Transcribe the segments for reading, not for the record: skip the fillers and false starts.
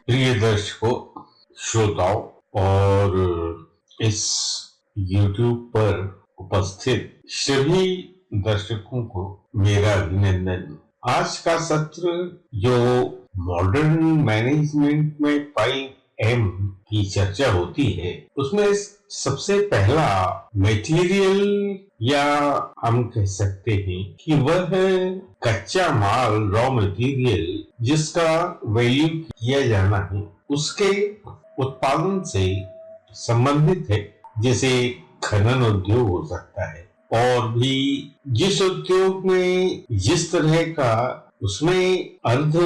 प्रिय दर्शकों, श्रोताओं और इस YouTube पर उपस्थित सभी दर्शकों को मेरा अभिनंदन। आज का सत्र जो मॉडर्न मैनेजमेंट में 5M की चर्चा होती है, उसमें सबसे पहला मटेरियल या हम कह सकते हैं कि वह है कच्चा माल, रॉ मटेरियल, जिसका वैल्यू किया जाना है, उसके उत्पादन से संबंधित है। जैसे खनन उद्योग हो सकता है, और भी जिस उद्योग में जिस तरह का उसमें अर्ध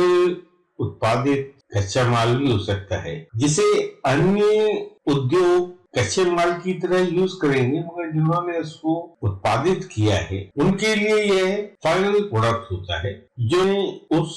उत्पादित कच्चा माल भी हो सकता है, जिसे अन्य उद्योग कच्चे माल की तरह यूज करेंगे, मगर जिन्होंने इसको उत्पादित किया है उनके लिए यह फाइनल प्रोडक्ट होता है, जो उस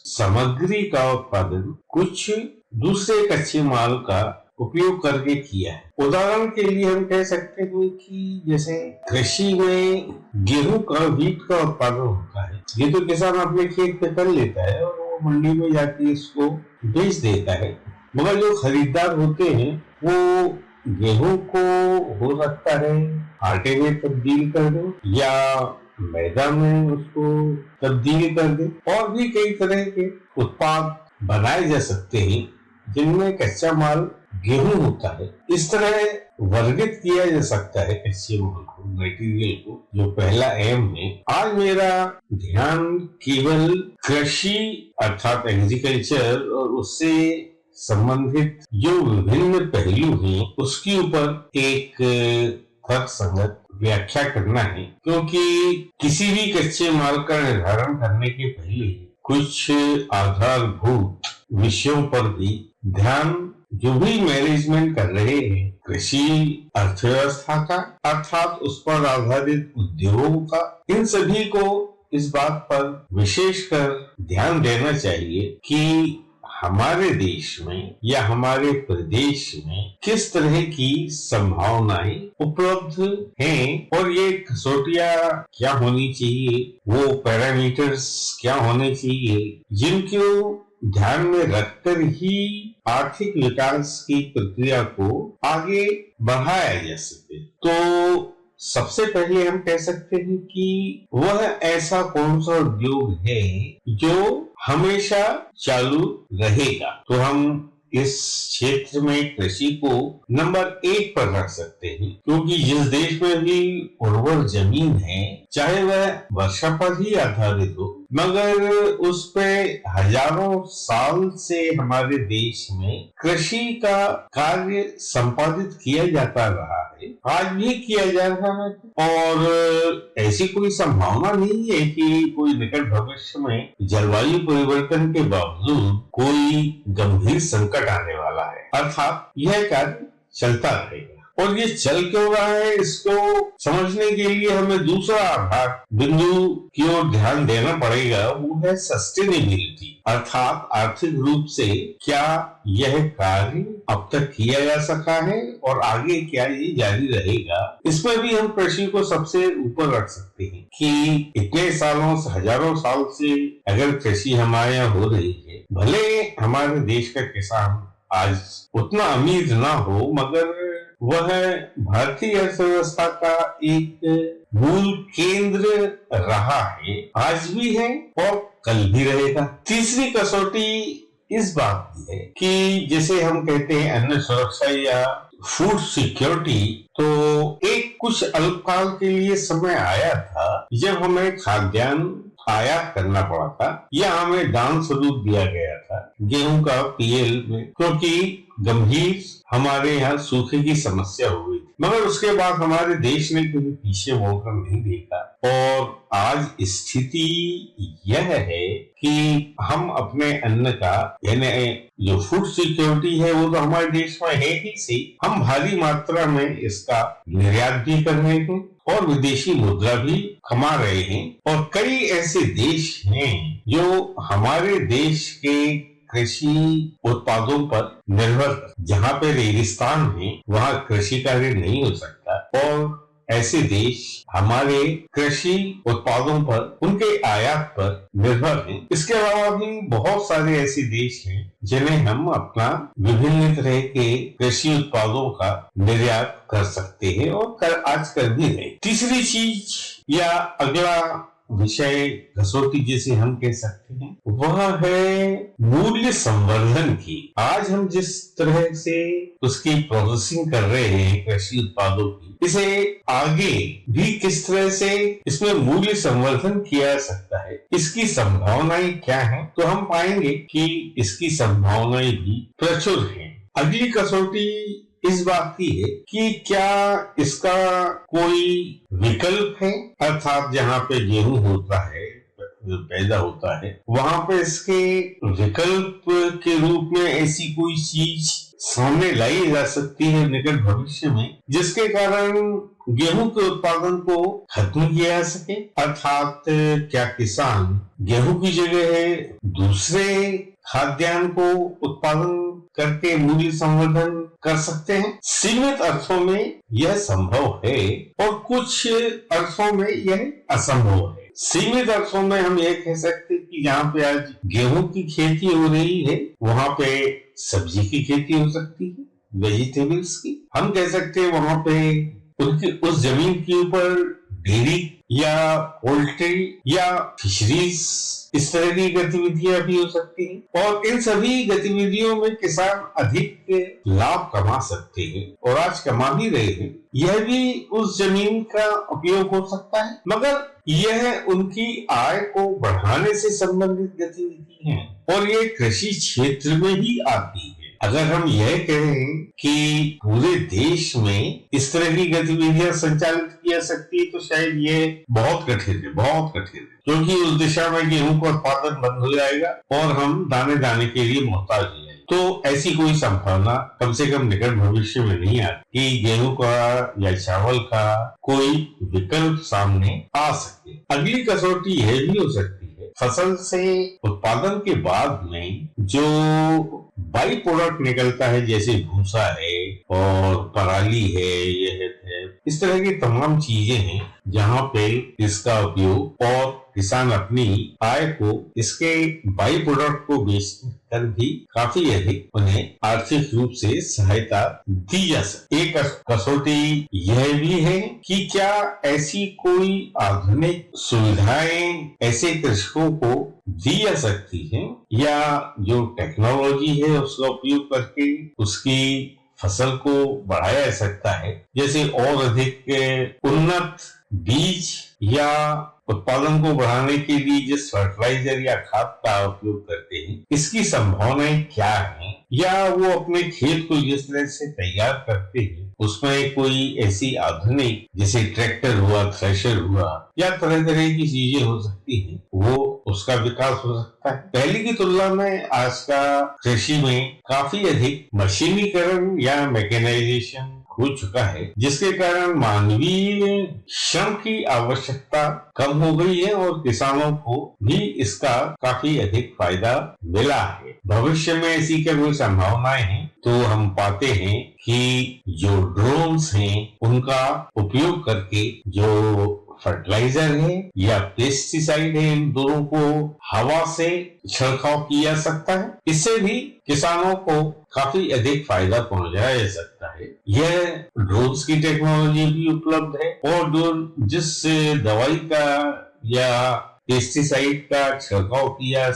सामग्री का उत्पादन कुछ दूसरे कच्चे माल का उपयोग करके किया है। उदाहरण के लिए हम कह सकते हैं कि जैसे कृषि में गेहूं का, वीट का उत्पादन होता है। ये तो किसान अपने खेत पे कर लेता है और वो मंडी में जाके इसको बेच देता है, मगर जो खरीदार होते हैं वो गेहूं को हो सकता है आटे में तब्दील कर दो या मैदा में उसको तब्दील कर दे, और भी कई तरह के उत्पाद बनाए जा सकते हैं जिनमें कच्चा माल गेहूं होता है। इस तरह वर्गित किया जा सकता है कच्चे माल को, मटेरियल को, जो पहला एम है। आज मेरा ध्यान केवल कृषि अर्थात एग्रीकल्चर और उससे संबंधित जो विभिन्न पहलू हैं उसके ऊपर एक तर्कसंगत व्याख्या करना है, क्योंकि किसी भी कच्चे माल का निर्धारण करने के पहले कुछ आधारभूत विषयों पर भी ध्यान जो भी मैनेजमेंट कर रहे हैं, कृषि अर्थव्यवस्था का अर्थात उस पर आधारित उद्योगों का, इन सभी को इस बात पर विशेषकर ध्यान देना चाहिए कि हमारे देश में या हमारे प्रदेश में किस तरह की संभावनाएं उपलब्ध हैं, और ये कसौटियां क्या होनी चाहिए, वो पैरामीटर्स क्या होने चाहिए, जिनको ध्यान में रखकर ही आर्थिक विकास की प्रक्रिया को आगे बढ़ाया जा सके। तो सबसे पहले हम कह सकते हैं कि वह ऐसा कौन सा उद्योग है जो हमेशा चालू रहेगा। तो हम इस क्षेत्र में कृषि को नंबर 1 पर रख सकते हैं, क्योंकि जिस देश में भी उर्वर जमीन है, चाहे वह वर्षा पर ही आधारित हो, मगर उस पे हजारों साल से हमारे देश में कृषि का कार्य संपादित किया जाता रहा है, आज भी किया जा रहा है, और ऐसी कोई संभावना नहीं है कि कोई निकट भविष्य में जलवायु परिवर्तन के बावजूद कोई गंभीर संकट आने वाला है, अर्थात यह कार्य चलता रहेगा। और ये चल क्यों रहा है, इसको समझने के लिए हमें दूसरा आधार बिंदु की ओर ध्यान देना पड़ेगा, वो है सस्टेनेबिलिटी, अर्थात आर्थिक रूप से क्या यह कार्य अब तक किया जा सका है और आगे क्या ये जारी रहेगा। इसमें भी हम कृषि को सबसे ऊपर रख सकते हैं कि इतने सालों से, हजारों साल से अगर कृषि हमारे यहाँ हो रही है, भले हमारे देश का किसान आज उतना अमीर ना हो, मगर वह भारतीय अर्थव्यवस्था का एक मूल केंद्र रहा है, आज भी है और कल भी रहेगा। तीसरी कसौटी इस बात की है कि जैसे हम कहते हैं अन्न सुरक्षा या फूड सिक्योरिटी, तो एक कुछ अल्पकाल के लिए समय आया था जब हमें खाद्यान्न आयात करना पड़ा था या हमें दान स्वरूप दिया गया था गेहूं का पीएल में, क्योंकि गंभीर हमारे यहाँ सूखे की समस्या हो गई थी। मगर उसके बाद हमारे देश ने कभी पीछे मुड़कर नहीं देखा, और आज स्थिति यह है कि हम अपने अन्न का, यानी जो फूड सिक्योरिटी है वो तो हमारे देश में है ही सही, हम भारी मात्रा में इसका निर्यात भी कर रहे हैं और विदेशी मुद्रा भी कमा रहे हैं। और कई ऐसे देश हैं जो हमारे देश के कृषि उत्पादों पर निर्भर, जहाँ पे रेगिस्तान है वहाँ कृषि कार्य नहीं हो सकता, और ऐसे देश हमारे कृषि उत्पादों पर, उनके आयात पर निर्भर हैं। इसके अलावा भी बहुत सारे ऐसे देश हैं जिन्हें हम अपना विभिन्न तरह के कृषि उत्पादों का निर्यात कर सकते हैं और आज कर भी रहे। तीसरी चीज या अगला विषय कसौटी जिसे हम कह सकते हैं वह है मूल्य संवर्धन की। आज हम जिस तरह से उसकी प्रोसेसिंग कर रहे हैं कृषि उत्पादों की, इसे आगे भी किस तरह से इसमें मूल्य संवर्धन किया जा सकता है, इसकी संभावनाएं क्या हैं, तो हम पाएंगे कि इसकी संभावनाएं भी प्रचुर हैं। अगली कसौटी इस बात की है कि क्या इसका कोई विकल्प है, अर्थात जहाँ पे गेहूं होता है, पैदा होता है, वहां पे इसके विकल्प के रूप में ऐसी कोई चीज सामने लाई जा सकती है निकट भविष्य में, जिसके कारण गेहूं के उत्पादन को खत्म किया जा सके। अर्थात क्या किसान गेहूं की जगह दूसरे खाद्यान्न को उत्पादन करके मूल्य संवर्धन कर सकते हैं। सीमित अर्थों में यह संभव है और कुछ अर्थों में यह असंभव है। सीमित अर्थों में हम ये कह सकते हैं कि जहाँ पे आज गेहूं की खेती हो रही है वहां पे सब्जी की खेती हो सकती है, वेजिटेबल्स की। हम कह सकते हैं वहां पे उनकी उस जमीन के ऊपर डेयरी या पोल्ट्री या फिशरीज इस तरह की गतिविधियां भी हो सकती हैं और इन सभी गतिविधियों में किसान अधिक लाभ कमा सकते हैं और आज कमा भी रहे हैं। यह भी उस जमीन का उपयोग हो सकता है, मगर यह उनकी आय को बढ़ाने से संबंधित गतिविधि है और ये कृषि क्षेत्र में ही आती है। अगर हम यह कहें कि पूरे देश में इस तरह की गतिविधियां संचालित की जा सकती है तो शायद ये बहुत कठिन है, बहुत कठिन है, क्योंकि उस दिशा में गेहूं का उत्पादन बंद हो जाएगा और हम दाने दाने के लिए मोहताज हो जाएंगे। तो ऐसी कोई संभावना कम से कम निकट भविष्य में नहीं आती कि गेहूं का या चावल का कोई विकल्प सामने आ सके। अगली कसौटी यह भी हो सकती है फसल से उत्पादन के बाद में जो बाई प्रोडक्ट निकलता है, जैसे भूसा है और पराली है, यह है, इस तरह की तमाम चीजें हैं जहाँ पे इसका उपयोग और किसान अपनी आय को इसके बाई प्रोडक्ट को बेचकर भी काफी अधिक उन्हें आर्थिक रूप से सहायता दी जा सकती। एक कसौटी यह भी है कि क्या ऐसी कोई आधुनिक सुविधाएं ऐसे कृषकों को दी जा सकती हैं या जो टेक्नोलॉजी है उसका उपयोग करके उसकी फसल को बढ़ाया जा सकता है, जैसे और अधिक उन्नत बीज या उत्पादन को बढ़ाने के लिए जिस फर्टिलाइजर या खाद का उपयोग करते हैं, इसकी संभावनाएं क्या हैं, या वो अपने खेत को जिस तरह से तैयार करते हैं उसमें कोई ऐसी आधुनिक जैसे ट्रैक्टर हुआ, थ्रेशर हुआ या तरह तरह की चीजें हो सकती हैं, वो उसका विकास हो सकता है। पहले की तुलना में आज का कृषि में काफी अधिक मशीनीकरण या मैकेनाइजेशन हो चुका है, जिसके कारण मानवीय श्रम की आवश्यकता कम हो गई है और किसानों को भी इसका काफी अधिक फायदा मिला है। भविष्य में ऐसी क्या कोई संभावनाएं हैं तो हम पाते हैं कि जो ड्रोन्स हैं उनका उपयोग करके जो फर्टिलाइजर है या पेस्टिसाइड है, इन दोनों को हवा से छिड़काव किया जा सकता है। इससे भी किसानों को काफी अधिक फायदा पहुंचाया जा सकता है। यह ड्रोन्स की टेक्नोलॉजी भी उपलब्ध है और जिस दवाई का या पेस्टिसाइड का छिड़काव किया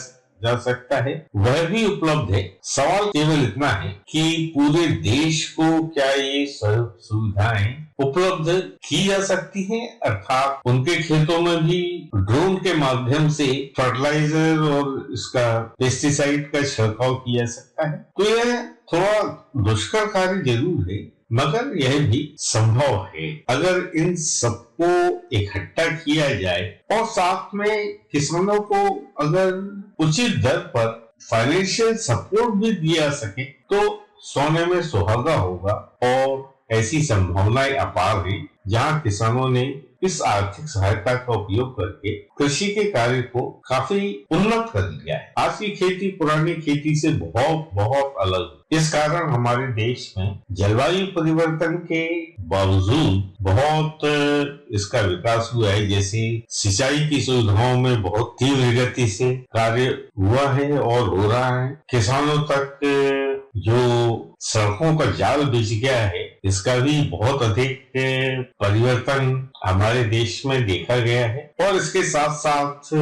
जा सकता है वह भी उपलब्ध है। सवाल केवल इतना है कि पूरे देश को क्या ये सुविधाएं उपलब्ध की जा सकती हैं, अर्थात उनके खेतों में भी ड्रोन के माध्यम से फर्टिलाइजर और इसका पेस्टिसाइड का छिड़काव किया जा सकता है। तो यह थोड़ा दुष्कर कार्य जरूर है, मगर यह भी संभव है अगर इन सबको इकट्ठा किया जाए और साथ में किसानों को अगर उचित दर पर फाइनेंशियल सपोर्ट भी दिया सके तो सोने में सुहागा होगा और ऐसी संभावनाएं अपार हैं जहां किसानों ने इस आर्थिक सहायता का उपयोग करके कृषि के कार्य को काफी उन्नत कर लिया है। आज की खेती पुरानी खेती से बहुत बहुत अलग है। इस कारण हमारे देश में जलवायु परिवर्तन के बावजूद बहुत इसका विकास हुआ है। जैसे सिंचाई की सुविधाओं में बहुत तीव्र गति से कार्य हुआ है और हो रहा है। किसानों तक जो सड़कों का जाल बिछ गया है, इसका भी बहुत अधिक परिवर्तन हमारे देश में देखा गया है। और इसके साथ साथ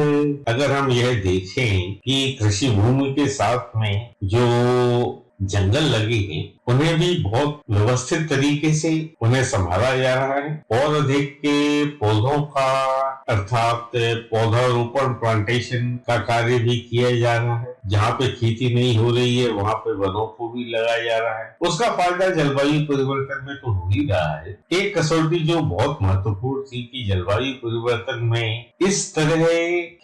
अगर हम यह देखें कि कृषि भूमि के साथ में जो जंगल लगे हैं, उन्हें भी बहुत व्यवस्थित तरीके से उन्हें संभाला जा रहा है और अधिक के पौधों का अर्थात पौधारोपण प्लांटेशन का कार्य भी किया जा रहा है। जहाँ पे खेती नहीं हो रही है वहाँ पे वनों को भी लगाया जा रहा है। उसका फायदा जलवायु परिवर्तन में तो हो ही रहा है। एक कसौटी जो बहुत महत्वपूर्ण थी कि जलवायु परिवर्तन में इस तरह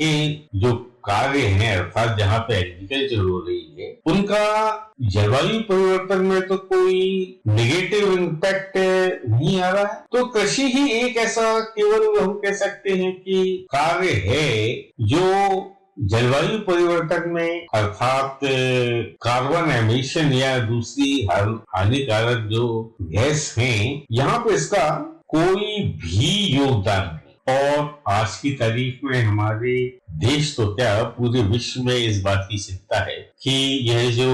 के जो कार्य हैं अर्थात जहाँ पे एग्रीकल्चर हो रही है, उनका जलवायु परिवर्तन में तो कोई नेगेटिव इम्पैक्ट नहीं आ रहा है। तो कृषि ही एक ऐसा केवल हम कह सकते हैं कि कार्य है जो जलवायु परिवर्तन में अर्थात कार्बन एमिशन या दूसरी हानिकारक जो गैस हैं, यहाँ पे इसका कोई भी योगदान नहीं। और आज की तारीख में हमारे देश तो क्या पूरे विश्व में इस बात की चिंता है कि यह जो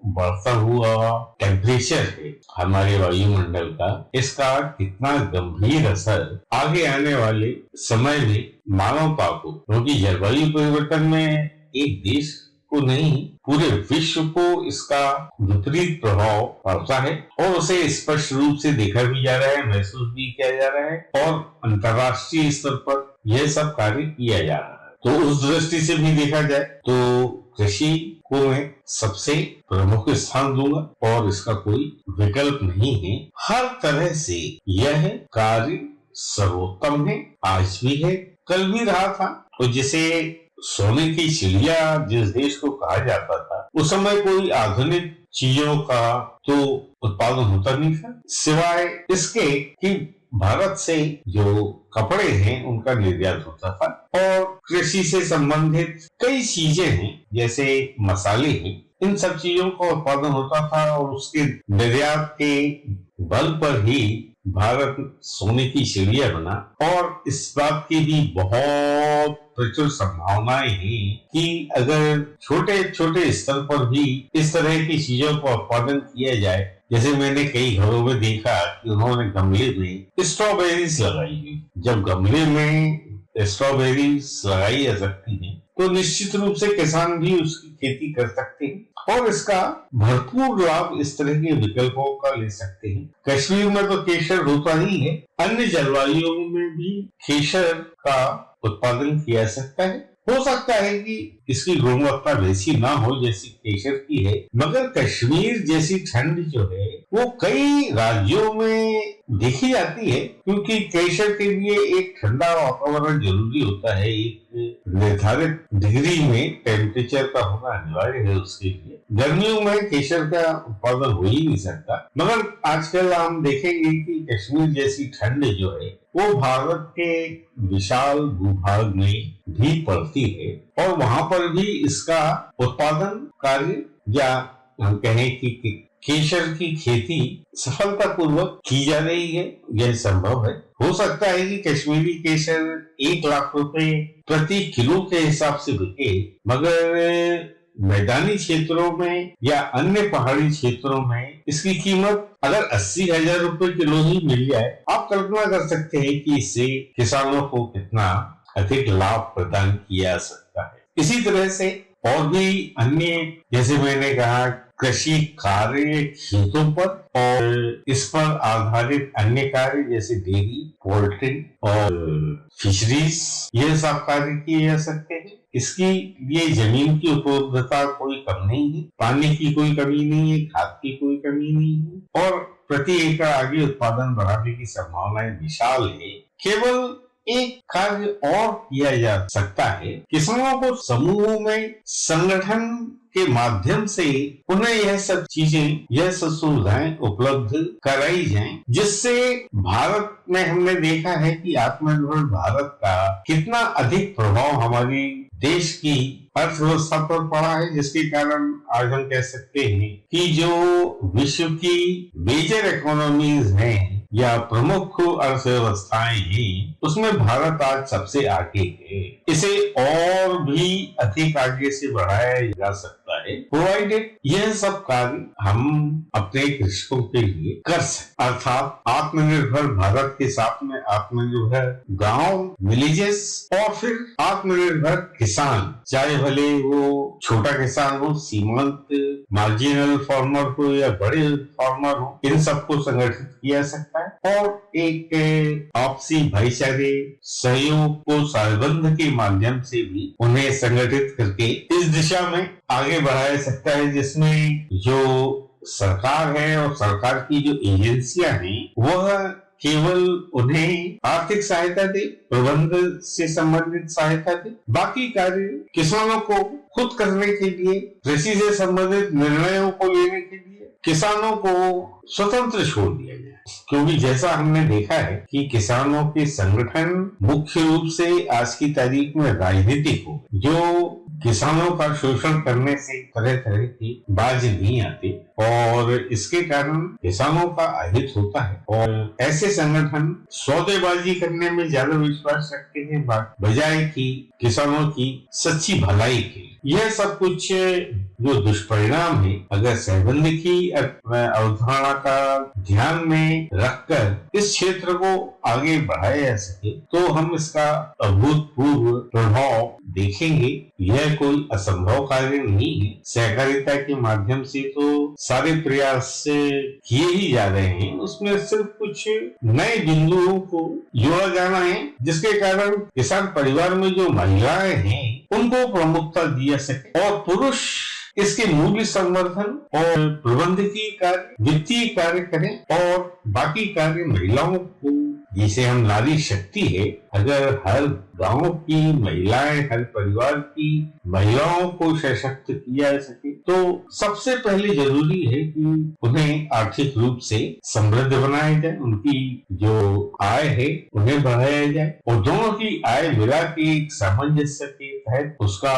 बढ़ता हुआ टेम्परेचर है हमारे वायुमंडल का, इसका कितना गंभीर असर आगे आने वाले समय में मानवता को, क्योंकि जलवायु परिवर्तन में एक देश को नहीं पूरे विश्व को इसका विपरीत प्रभाव पड़ता है और उसे स्पष्ट रूप से देखा भी जा रहा है, महसूस भी किया जा रहा है और अंतर्राष्ट्रीय स्तर पर यह सब कार्य किया जा रहा है। तो उस दृष्टि से भी देखा जाए तो कृषि को मैं सबसे प्रमुख स्थान दूंगा और इसका कोई विकल्प नहीं है। हर तरह से यह कार्य सर्वोत्तम है, आज भी है, कल भी रहा था। तो जिसे सोने की चिड़िया जिस देश को कहा जाता था, उस समय कोई आधुनिक चीजों का तो उत्पादन होता नहीं था, सिवाय इसके कि भारत से जो कपड़े हैं उनका निर्यात होता था और कृषि से संबंधित कई चीजें हैं जैसे मसाले हैं, इन सब चीजों का उत्पादन होता था और उसके निर्यात के बल पर ही भारत सोने की चिड़िया बना। और इस बात की भी बहुत प्रचुर संभावनाएं हैं कि अगर छोटे छोटे स्तर पर भी इस तरह की चीजों का उत्पादन किया जाए, जैसे मैंने कई घरों में देखा कि उन्होंने गमले में स्ट्रॉबेरीज लगाई हुई। जब गमले में स्ट्रॉबेरीज लगाई जा सकती है तो निश्चित रूप से किसान भी उसकी खेती कर सकते हैं और इसका भरपूर लाभ इस तरह के विकल्पों का ले सकते हैं। कश्मीर में तो केसर होता ही है, अन्य जलवायुओं में भी केसर का उत्पादन किया सकता है। हो सकता है कि इसकी गुणवत्ता वैसी ना हो जैसी केसर की है, मगर कश्मीर जैसी ठंड जो है वो कई राज्यों में देखी जाती है, क्योंकि केसर के लिए एक ठंडा वातावरण जरूरी होता है। एक निर्धारित डिग्री में टेम्परेचर का होना अनिवार्य है उसके लिए। गर्मियों में केसर का उत्पादन हो ही नहीं सकता, मगर आजकल हम देखेंगे कि कश्मीर जैसी ठंड जो है वो भारत के विशाल भूभाग में भी पड़ती है और वहां पर भी इसका उत्पादन कार्य या हम कहें कि केसर की खेती सफलतापूर्वक की जा रही है, यह संभव है। हो सकता है कि कश्मीरी केसर 1 लाख रुपए प्रति किलो के हिसाब से बिके, मगर मैदानी क्षेत्रों में या अन्य पहाड़ी क्षेत्रों में इसकी कीमत अगर 80,000 रुपए किलो ही मिल जाए, आप कल्पना कर सकते हैं कि इससे किसानों को कितना अधिक लाभ प्रदान किया जा सकता है। इसी तरह से और भी अन्य, जैसे मैंने कहा, कृषि कार्य खेतों पर और इस पर आधारित अन्य कार्य जैसे डेयरी, पोल्ट्री और फिशरीज, ये सब कार्य किए जा सकते हैं। इसकी लिए जमीन की उपलब्धता कोई कम नहीं है, पानी की कोई कमी नहीं है, खाद की कोई कमी नहीं है और प्रति एकड़ आगे उत्पादन बढ़ाने की संभावनाएं विशाल है। केवल एक कार्य और किया जा सकता है, किसानों को समूहों में संगठन के माध्यम से उन्हें यह सब चीजें, यह सब सुविधाएं उपलब्ध कराई जाएं, जिससे भारत में हमने देखा है कि आत्मनिर्भर भारत का कितना अधिक प्रभाव हमारी देश की अर्थव्यवस्था पर पड़ा है, जिसके कारण आज हम कह सकते हैं कि जो विश्व की मेजर इकोनॉमीज हैं या प्रमुख अर्थव्यवस्थाएं हैं, उसमें भारत आज सबसे आगे है। इसे और भी अधिक आगे से बढ़ाया जा सकता है, प्रोवाइडेड यह सब कार्य हम अपने कृषकों के लिए कर सकते। अर्थात आत्मनिर्भर भारत के साथ में आत्मनिर्भर गांव, विलेजेस और फिर आत्मनिर्भर किसान, चाहे भले वो छोटा किसान हो, सीमांत मार्जिनल फार्मर हो या बड़े फार्मर हो, इन सबको संगठित किया सकता है और एक आपसी भाईचारे, सहयोग को सालबंद के माध्यम से भी उन्हें संगठित करके इस दिशा में आगे बढ़ाया सकता है, जिसमें जो सरकार है और सरकार की जो एजेंसियां हैं वह केवल उन्हें आर्थिक सहायता दे, प्रबंधन से संबंधित सहायता दे, बाकी कार्य किसानों को खुद करने के लिए, कृषि से संबंधित निर्णयों को लेने के लिए किसानों को स्वतंत्र छोड़ दिया जाए। क्योंकि जैसा हमने देखा है कि किसानों के संगठन मुख्य रूप से आज की तारीख में राजनीतिक हो, जो किसानों का शोषण करने से तरह तरह की बाज नहीं आती और इसके कारण किसानों का अहित होता है और ऐसे संगठन सौदेबाजी करने में ज्यादा विश्वास रखते हैं बजाय कि किसानों की सच्ची भलाई के। यह सब कुछ जो दुष्परिणाम है, अगर सहबंदी की अवधारणा का ध्यान में रखकर इस क्षेत्र को आगे बढ़ाया जा सके तो हम इसका अभूतपूर्व प्रभाव देखेंगे। यह कोई असंभव कार्य नहीं है। सहकारिता के माध्यम से तो सारे प्रयास किए ही जा रहे हैं, उसमें सिर्फ कुछ नए बिंदुओं को जोड़ा जाना है, जिसके कारण किसान परिवार में जो महिलाएं हैं उनको प्रमुखता दी जा सके और पुरुष इसके मूल्य संवर्धन और प्रबंधकीय कार्य, वित्तीय कार्य करें और बाकी कार्य महिलाओं को, जिसे हम नारी शक्ति है, अगर हर गांव की महिलाएं, हर परिवार की महिलाओं को सशक्त किया जा सके तो सबसे पहले जरूरी है कि उन्हें आर्थिक रूप से समृद्ध बनाया जाए, उनकी जो आय है उन्हें बढ़ाया जाए और दोनों की आय मिला के एक सामंजस्य के तहत उसका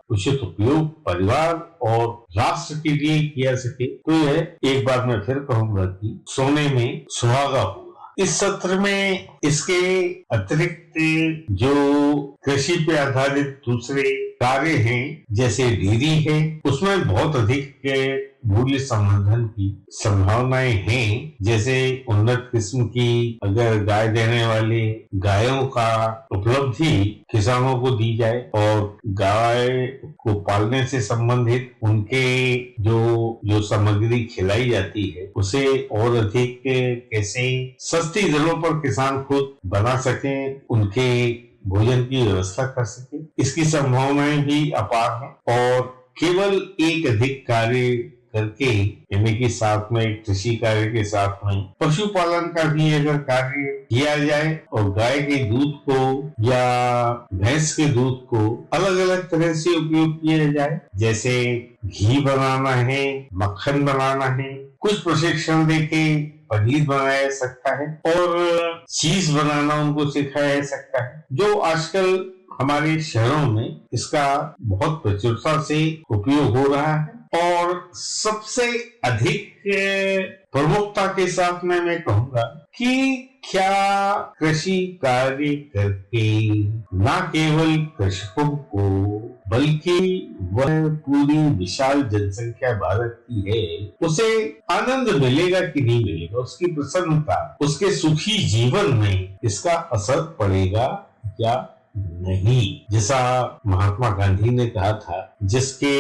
उचित उपयोग परिवार और राष्ट्र के लिए किया सके। तो यह एक बार मैं फिर कहूंगा कि सोने में सुहागा होगा। इस सत्र में इसके अतिरिक्त जो कृषि पे आधारित दूसरे कार्य हैं, जैसे डेयरी है, उसमें बहुत अधिक मूल्य संवर्धन की संभावनाएं हैं। जैसे उन्नत किस्म की अगर गाय देने वाले गायों का उपलब्धि किसानों को दी जाए और गाय को पालने से संबंधित उनके जो सामग्री खिलाई जाती है उसे और अधिक कैसे सस्ती दरों पर किसान खुद बना सके, उनके भोजन की व्यवस्था कर सके, इसकी संभावनाएं भी अपार हैं। और केवल एक अधिक कार्य करके, यानी कि साथ में कृषि कार्य के साथ में पशुपालन का भी अगर कार्य किया जाए और गाय के दूध को या भैंस के दूध को अलग अलग तरह से उपयोग किया जाए, जैसे घी बनाना है, मक्खन बनाना है, कुछ प्रशिक्षण देके पनीर बनाया जा सकता है और चीज बनाना उनको सिखाया जा सकता है, जो आजकल हमारे शहरों में इसका बहुत प्रचुरता से उपयोग हो रहा है। और सबसे अधिक प्रमुखता के साथ में मैं कहूंगा कि क्या कृषि कार्य करके न केवल कृषकों को बल्कि वह पूरी विशाल जनसंख्या भारत की है उसे आनंद मिलेगा कि नहीं मिलेगा, उसकी प्रसन्नता, उसके सुखी जीवन में इसका असर पड़ेगा या नहीं। जैसा महात्मा गांधी ने कहा था, जिसके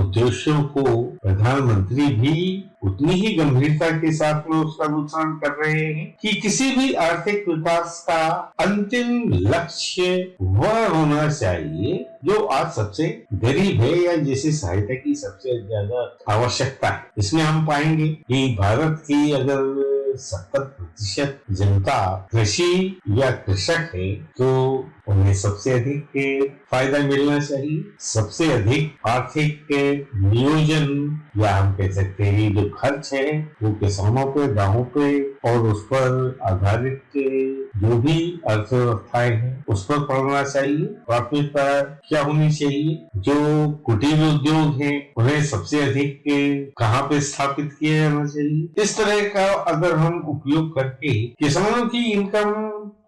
उद्देश्यों को प्रधानमंत्री भी उतनी ही गंभीरता के साथ में उसका अनुसरण कर रहे हैं कि किसी भी आर्थिक विकास का अंतिम लक्ष्य वह होना चाहिए जो आज सबसे गरीब है या जिसे सहायता की सबसे ज्यादा आवश्यकता है। इसमें हम पाएंगे कि भारत की अगर 70% जनता कृषि या कृषक है, तो उन्हें सबसे अधिक फायदा मिलना चाहिए। सबसे अधिक आर्थिक नियोजन या हम कह सकते हैं जो खर्च है वो किसानों पे, गांवों पे और उस पर आधारित जो भी अर्थव्यवस्थाएं हैं उस पर पड़ना चाहिए। प्राथमिकता क्या होनी चाहिए? जो कुटीर उद्योग हैं उन्हें सबसे अधिक कहाँ पे स्थापित किया जाना चाहिए। इस तरह का अगर हम उपयोग करके किसानों की इनकम,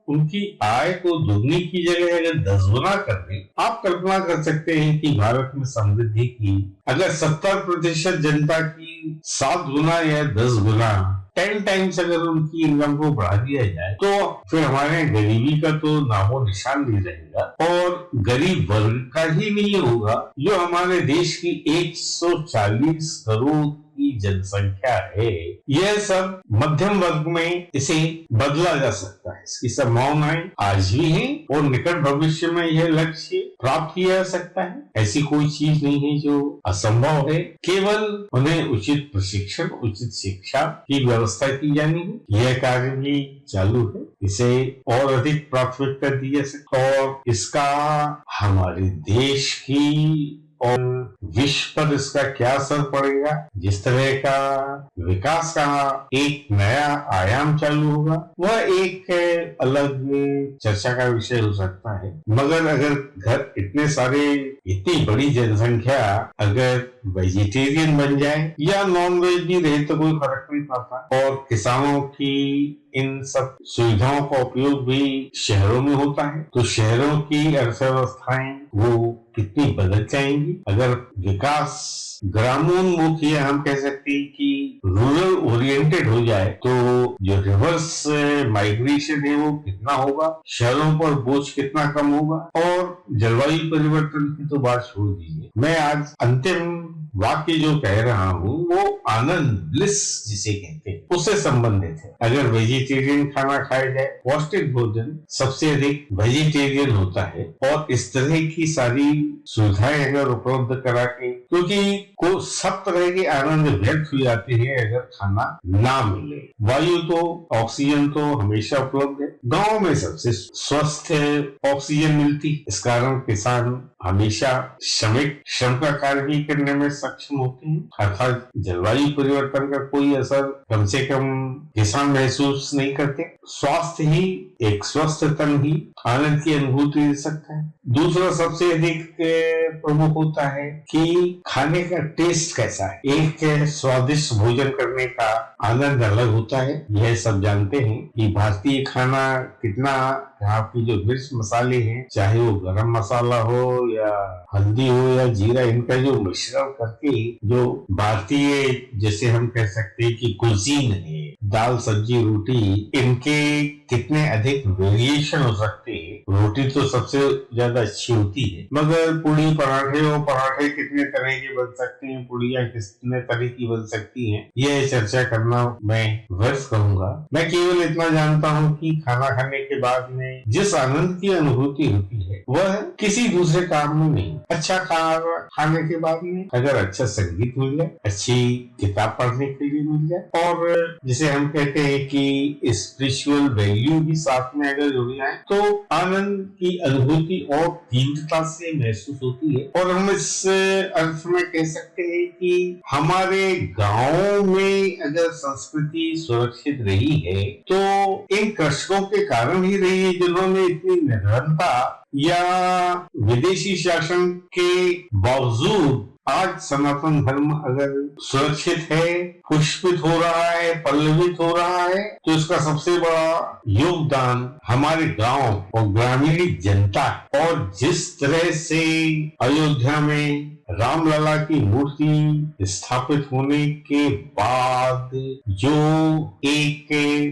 उनकी आय को दुगनी की जगह अगर 10 गुना कर दें, आप कल्पना कर सकते हैं कि भारत में समृद्धि की अगर 70% जनता की 7 गुना या 10 गुना 10 टाइम्स अगर उनकी इनकम को बढ़ा दिया जाए तो फिर हमारे गरीबी का तो नामो निशान नहीं रहेगा। और गरीब वर्ग का ही नहीं होगा, जो हमारे देश की 140 करोड़ की जनसंख्या है, यह सब मध्यम वर्ग में इसे बदला जा सकता है। इसकी संभावनाएं आज भी हैं और निकट भविष्य में यह लक्ष्य प्राप्त किया जा सकता है। ऐसी कोई चीज नहीं है जो असंभव है, केवल उन्हें उचित प्रशिक्षण, उचित शिक्षा की व्यवस्था की जानी है। यह कार्य भी चालू है, इसे और अधिक प्राथमिकता दी जा सकती है और इसका हमारे देश की और विश्व पर इसका क्या असर पड़ेगा, जिस तरह का विकास का एक नया आयाम चालू होगा, वह एक अलग चर्चा का विषय हो सकता है। मगर अगर घर इतने सारे, इतनी बड़ी जनसंख्या अगर वेजिटेरियन बन जाए या नॉन वेज भी रहे तो कोई फर्क नहीं पड़ता। और किसानों की इन सब सुविधाओं का उपयोग भी शहरों में होता है, तो शहरों की अर्थव्यवस्थाएं वो कितनी बदल जाएंगी। अगर विकास ग्रामोन्मुख या हम कह सकते हैं कि रूरल ओरिएंटेड हो जाए तो जो रिवर्स माइग्रेशन है वो कितना होगा, शहरों पर बोझ कितना कम होगा। और जलवायु परिवर्तन की तो बात छोड़ दीजिए, मैं आज अंतिम वाक्य जो कह रहा हूँ वो आनंद, ब्लिस जिसे कहते हैं, उससे संबंधित है। अगर वेजिटेरियन खाना खाया जाए, पौष्टिक भोजन सबसे अधिक वेजिटेरियन होता है, और इस तरह की सारी सुविधाएं अगर उपलब्ध करा के, क्योंकि को सब तरह के आनंद व्यक्त हो जाते हैं अगर खाना ना मिले। वायु तो, ऑक्सीजन तो हमेशा उपलब्ध है, गांव में सबसे स्वस्थ ऑक्सीजन मिलती, इस कारण किसान हमेशा श्रम का कार्य भी करने में सक्षम होते हैं। अर्थात जलवायु परिवर्तन का कोई असर कम से कम किसान महसूस नहीं करते। स्वास्थ्य ही, एक स्वस्थ तन ही आनंद की अनुभूति दे सकता है। दूसरा सबसे अधिक प्रमुख होता है कि खाने का टेस्ट कैसा है। एक स्वादिष्ट भोजन करने का आनंद अलग होता है। यह सब जानते हैं कि भारतीय खाना कितना, यहाँ की जो मिर्च मसाले हैं, चाहे वो गरम मसाला हो या हल्दी हो या जीरा, इनका जो मिश्रण करके जो भारतीय, जैसे हम कह सकते हैं कि कुजीन है, दाल सब्जी रोटी, इनके कितने अधिक वेरिएशन हो सकते हैं। रोटी तो सबसे ज्यादा अच्छी होती है, मगर पूड़ी पराठे और पराठे कितने तरह के बन सकते हैं, पूड़ियाँ कितने तरह की बन सकती हैं, यह चर्चा करना मैं व्यर्थ कहूंगा। मैं केवल इतना जानता हूँ कि खाना खाने के बाद में जिस आनंद की अनुभूति होती है वह किसी दूसरे काम में नहीं। अच्छा खाने के बाद में अगर अच्छा संगीत मिल जाए, अच्छी किताब पढ़ने के लिए मिल जाए, और जिसे हम कहते हैं कि स्पिरिचुअल वैल्यू भी साथ में अगर जुड़ जाए, तो आनंद की अनुभूति और तीव्रता से महसूस होती है। और हम इस अर्थ में कह सकते हैं कि हमारे गाँव में अगर संस्कृति सुरक्षित रही है तो इन कृषकों के कारण ही रही है, जिन्होंने इतनी निर्धनता या विदेशी शासन के बावजूद आज सनातन धर्म अगर सुरक्षित है, पुष्पित हो रहा है, पल्लवित हो रहा है, तो इसका सबसे बड़ा योगदान हमारे गांव और ग्रामीण जनता। और जिस तरह से अयोध्या में रामलला की मूर्ति स्थापित होने के बाद जो एक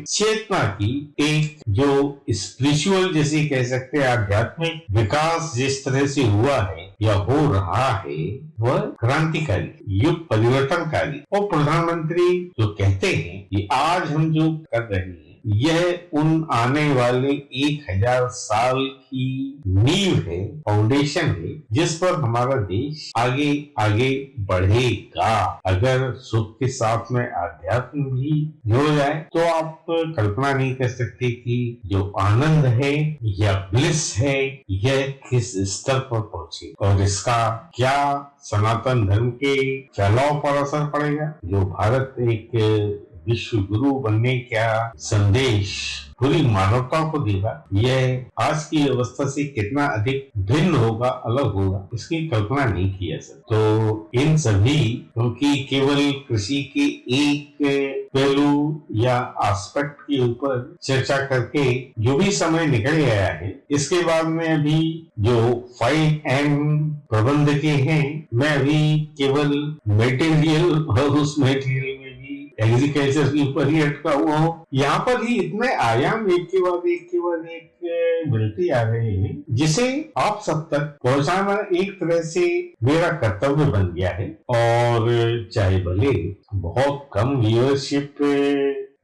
चेतना की, एक जो स्पिरिचुअल जैसे कह सकते हैं आध्यात्मिक विकास जिस तरह से हुआ है या हो रहा है, वह क्रांतिकारी, युग परिवर्तनकारी। और प्रधानमंत्री जो कहते हैं कि आज हम जो कर रहे हैं यह उन आने वाले 1000 साल की नींव है, फाउंडेशन है, जिस पर हमारा देश आगे आगे बढ़ेगा। अगर सुख के साथ में आध्यात्म भी हो जाए तो आप कल्पना नहीं कर सकते कि जो आनंद है या ब्लिस है यह किस स्तर पर पहुंचे और इसका क्या सनातन धर्म के फैलाव पर असर पड़ेगा। जो भारत एक विश्व गुरु बनने का संदेश पूरी मानवता को देगा, यह आज की अवस्था से कितना अधिक भिन्न होगा, अलग होगा, इसकी कल्पना नहीं की जा सकती। तो इन सभी, क्योंकि केवल कृषि के एक पहलू या एस्पेक्ट के ऊपर चर्चा करके जो भी समय निकल गया है, इसके बाद में अभी जो 5M प्रबंध के हैं, मैं अभी केवल मटेरियल और उस मटेरियल में भी एग्रीकल्चर के ऊपर ही अटका हुआ हूँ। यहाँ पर ही इतने आयाम एक के बाद एक मिलते आ रहे हैं, जिसे आप सब तक पहुंचाना एक तरह से मेरा कर्तव्य बन गया है। और चाहे भले बहुत कम व्यूअरशिप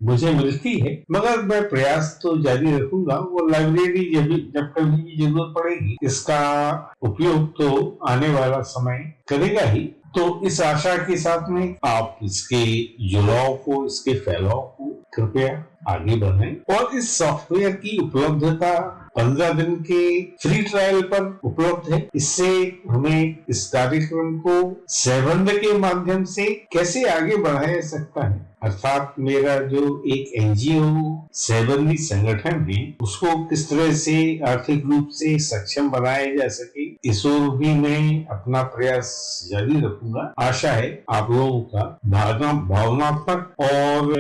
मुझे मिलती है, मगर मैं प्रयास तो जारी रखूंगा। वो लाइब्रेरी जब कभी भी जरूरत पड़ेगी, इसका उपयोग तो आने वाला समय करेगा ही। तो इस आशा के साथ में आप इसके जुड़ाव को, इसके फैलाव को कृपया आगे बढ़ाएं। और इस सॉफ्टवेयर की उपलब्धता 15 दिन के फ्री ट्रायल पर उपलब्ध है। इससे हमें इस कार्यक्रम को सेवंद के माध्यम से कैसे आगे बढ़ाया जा सकता है, अर्थात मेरा जो एक एनजीओ सेवंदी संगठन है, उसको किस तरह से आर्थिक रूप से सक्षम बनाया जा सके, इस ओर भी मैं अपना प्रयास जारी रखूंगा। आशा है आप लोगों का भावनात्मक और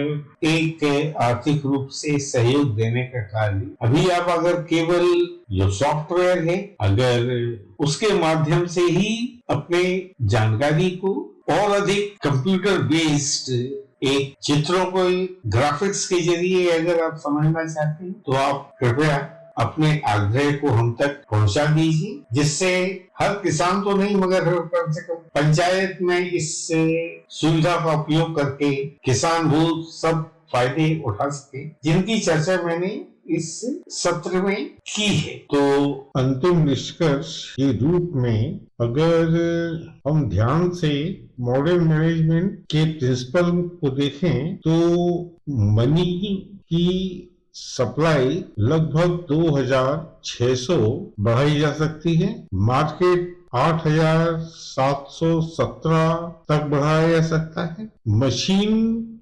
एक आर्थिक रूप से सहयोग देने का कार्य, अभी आप अगर केवल जो सॉफ्टवेयर है, अगर उसके माध्यम से ही अपने जानकारी को और अधिक कंप्यूटर बेस्ड एक चित्रों को ग्राफिक्स के जरिए अगर आप समझना चाहते हैं, तो आप कृपया अपने आग्रह को हम तक पहुंचा दीजिए, जिससे हर किसान तो नहीं मगर कम से कम पंचायत में इस सुविधा का उपयोग करके किसान वो सब फायदे उठा सके जिनकी चर्चा मैंने इस सत्र में की है। तो अंतिम निष्कर्ष के रूप में अगर हम ध्यान से मॉडर्न मैनेजमेंट के प्रिंसिपल को देखें तो मनी की सप्लाई लगभग 2600 बढ़ाई जा सकती है, मार्केट 8717 तक बढ़ाया जा सकता है, मशीन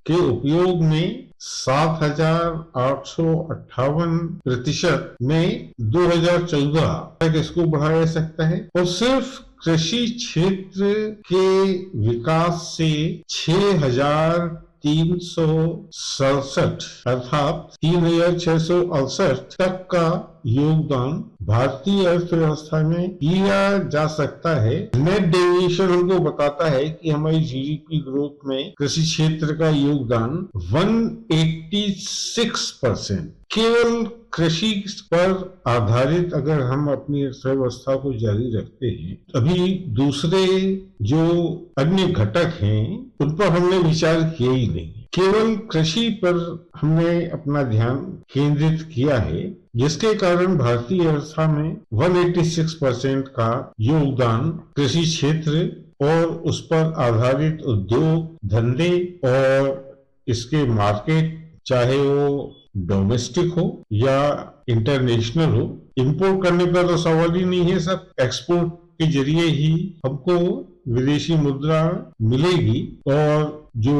के उपयोग में 7858% में 2014 तक इसको बढ़ाया जा सकता है। और सिर्फ कृषि क्षेत्र के विकास से 6367 अर्थात 3668 तक का योगदान भारतीय अर्थव्यवस्था में किया जा सकता है। नेट डेविएशन हमको बताता है कि हमारी जीडीपी ग्रोथ में कृषि क्षेत्र का योगदान 186%। केवल कृषि पर आधारित अगर हम अपनी अर्थव्यवस्था को जारी रखते हैं, अभी दूसरे जो अन्य घटक हैं उन पर हमने विचार किया ही नहीं, केवल कृषि पर हमने अपना ध्यान केंद्रित किया है, जिसके कारण भारतीय अर्थव्यवस्था में 186% का योगदान कृषि क्षेत्र और उस पर आधारित उद्योग धंधे और इसके मार्केट, चाहे वो डोमेस्टिक हो या इंटरनेशनल हो, इंपोर्ट करने का तो सवाल ही नहीं है, सब एक्सपोर्ट के जरिए ही हमको विदेशी मुद्रा मिलेगी और जो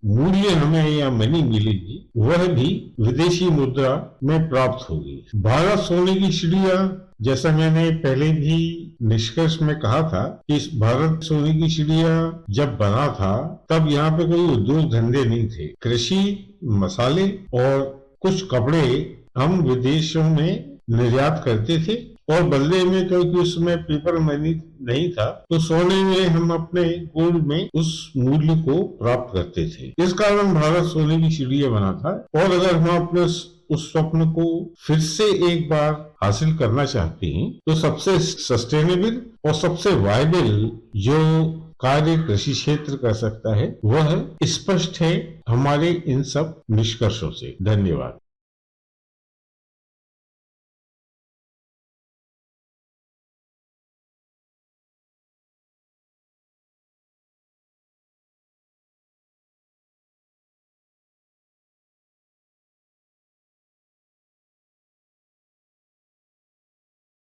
मूल्य हमें या मनी मिलेगी वह भी विदेशी मुद्रा में प्राप्त होगी। भारत सोने की चिड़िया, जैसा मैंने पहले भी निष्कर्ष में कहा था कि इस भारत सोने की चिड़िया जब बना था तब यहाँ पे कोई उद्योग धंधे नहीं थे। कृषि, मसाले और कुछ कपड़े हम विदेशों में निर्यात करते थे और बदले में क्योंकि उसमें पेपर मनी नहीं था तो सोने में हम अपने गोल्ड में उस मूल्य को प्राप्त करते थे। इस कारण भारत सोने की चिड़िया बना था। और अगर हम अपने उस स्वप्न को फिर से एक बार हासिल करना चाहते हैं तो सबसे सस्टेनेबल और सबसे वायबल जो कार्य कृषि क्षेत्र कर सकता है वह स्पष्ट है हमारे इन सब निष्कर्षों से। धन्यवाद।